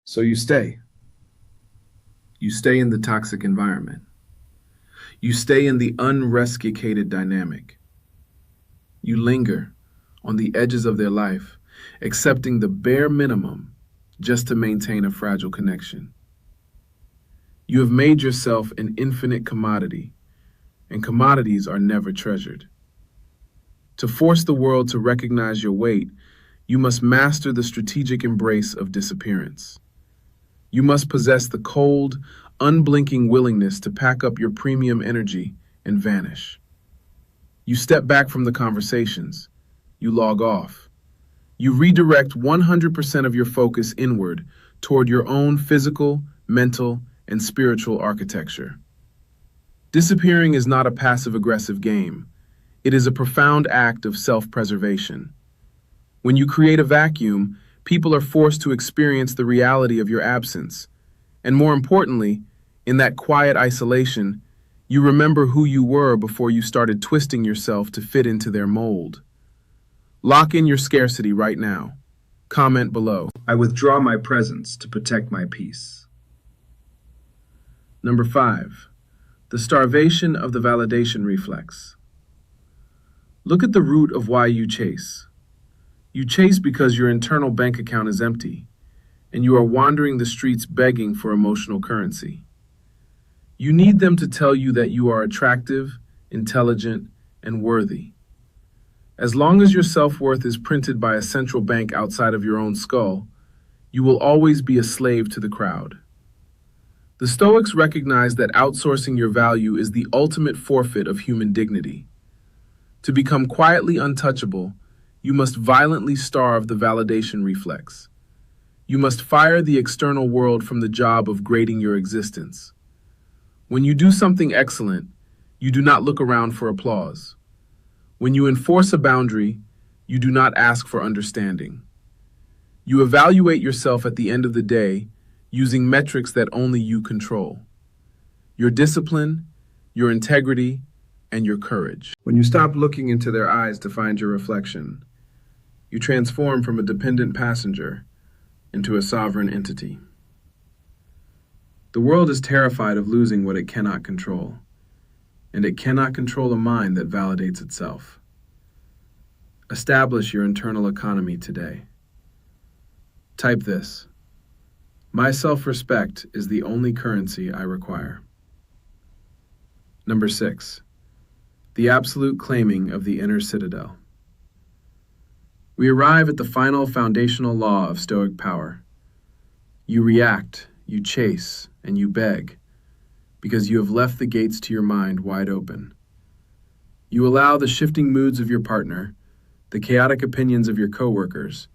So you stay. You stay in the toxic environment. You stay in the unrescued dynamic. You linger on the edges of their life, accepting the bare minimum just to maintain a fragile connection. You have made yourself an infinite commodity, and commodities are never treasured. To force the world to recognize your weight, you must master the strategic embrace of disappearance. You must possess the cold, unblinking willingness to pack up your premium energy and vanish. You step back from the conversations. You log off. You redirect 100% of your focus inward toward your own physical, mental, and spiritual architecture. Disappearing is not a passive-aggressive game. It is a profound act of self-preservation. When you create a vacuum, people are forced to experience the reality of your absence. And more importantly, in that quiet isolation, you remember who you were before you started twisting yourself to fit into their mold. Lock in your scarcity right now. Comment below. I withdraw my presence to protect my peace. Number 5. The starvation of the validation reflex. Look at the root of why you chase. You chase because your internal bank account is empty, and you are wandering the streets begging for emotional currency. You need them to tell you that you are attractive, intelligent, and worthy. As long as your self-worth is printed by a central bank outside of your own skull, you will always be a slave to the crowd. The Stoics recognize that outsourcing your value is the ultimate forfeit of human dignity. To become quietly untouchable, you must violently starve the validation reflex. You must fire the external world from the job of grading your existence. When you do something excellent, you do not look around for applause. When you enforce a boundary, you do not ask for understanding. You evaluate yourself at the end of the day using metrics that only you control: your discipline, your integrity, and your courage. When you stop looking into their eyes to find your reflection, you transform from a dependent passenger into a sovereign entity. The world is terrified of losing what it cannot control, and it cannot control a mind that validates itself. Establish your internal economy today. Type this: my self-respect is the only currency I require. Number 6. The absolute claiming of the inner citadel. We arrive at the final foundational law of Stoic power. You react, you chase, and you beg, because you have left the gates to your mind wide open. You allow the shifting moods of your partner, the chaotic opinions of your coworkers,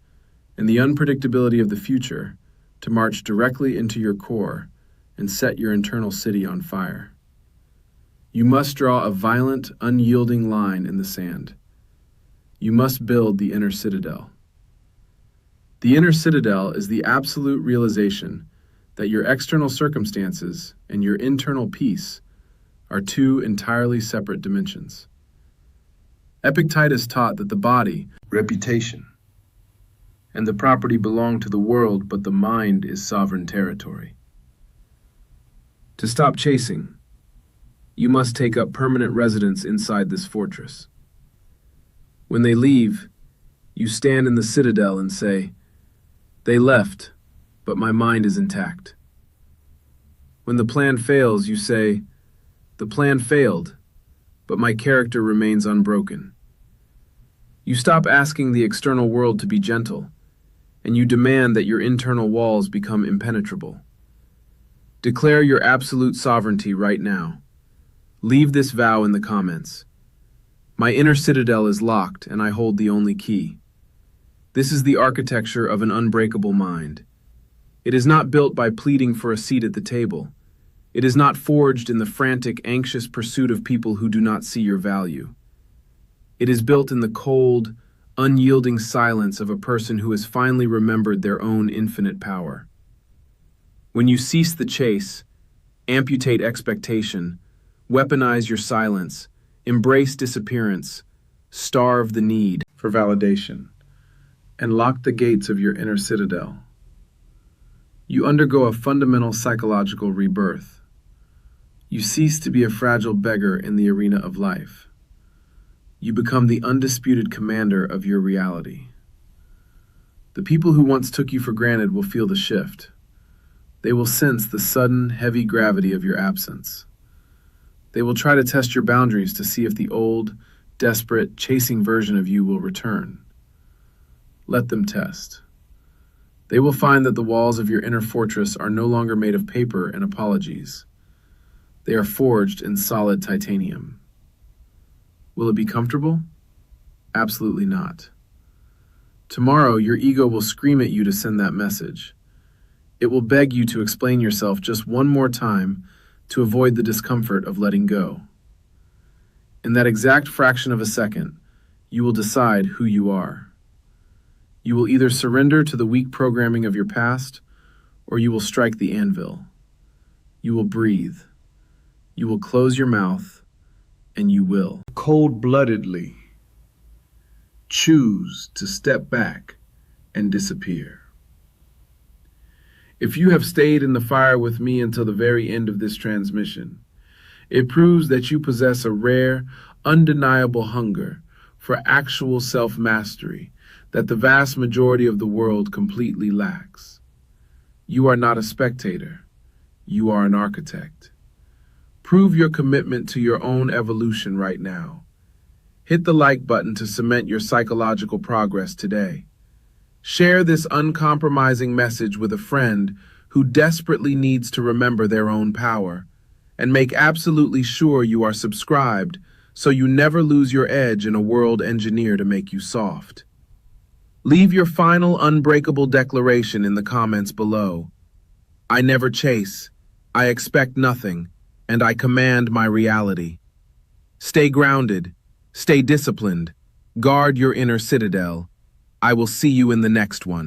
and the unpredictability of the future to march directly into your core and set your internal city on fire. You must draw a violent, unyielding line in the sand. You must build the inner citadel. The inner citadel is the absolute realization that your external circumstances and your internal peace are two entirely separate dimensions. Epictetus taught that the body, reputation, and the property belong to the world, but the mind is sovereign territory. To stop chasing, you must take up permanent residence inside this fortress. When they leave, you stand in the citadel and say, "They left, but my mind is intact." When the plan fails, you say, "The plan failed, but my character remains unbroken." You stop asking the external world to be gentle, and you demand that your internal walls become impenetrable. Declare your absolute sovereignty right now. Leave this vow in the comments. My inner citadel is locked, and I hold the only key. This is the architecture of an unbreakable mind. It is not built by pleading for a seat at the table. It is not forged in the frantic, anxious pursuit of people who do not see your value. It is built in the cold, unyielding silence of a person who has finally remembered their own infinite power. When you cease the chase, amputate expectation, weaponize your silence, embrace disappearance, starve the need for validation, and lock the gates of your inner citadel, You undergo a fundamental psychological rebirth. You cease to be a fragile beggar in the arena of life. You become the undisputed commander of your reality. The people who once took you for granted will feel the shift. They will sense the sudden, heavy gravity of your absence. They will try to test your boundaries to see if the old, desperate, chasing version of you will return. Let them test. They will find that the walls of your inner fortress are no longer made of paper and apologies. They are forged in solid titanium. Will it be comfortable? Absolutely not. Tomorrow, your ego will scream at you to send that message. It will beg you to explain yourself just one more time to avoid the discomfort of letting go. In that exact fraction of a second, you will decide who you are. You will either surrender to the weak programming of your past, or you will strike the anvil. You will breathe. You will close your mouth, and you will cold-bloodedly choose to step back and disappear. If you have stayed in the fire with me until the very end of this transmission, it proves that you possess a rare, undeniable hunger for actual self-mastery that the vast majority of the world completely lacks. You are not a spectator. You are an architect. Prove your commitment to your own evolution right now. Hit the like button to cement your psychological progress today. Share this uncompromising message with a friend who desperately needs to remember their own power, and make absolutely sure you are subscribed so you never lose your edge in a world engineered to make you soft. Leave your final unbreakable declaration in the comments below. I never chase, I expect nothing, and I command my reality. Stay grounded, stay disciplined, guard your inner citadel. I will see you in the next one.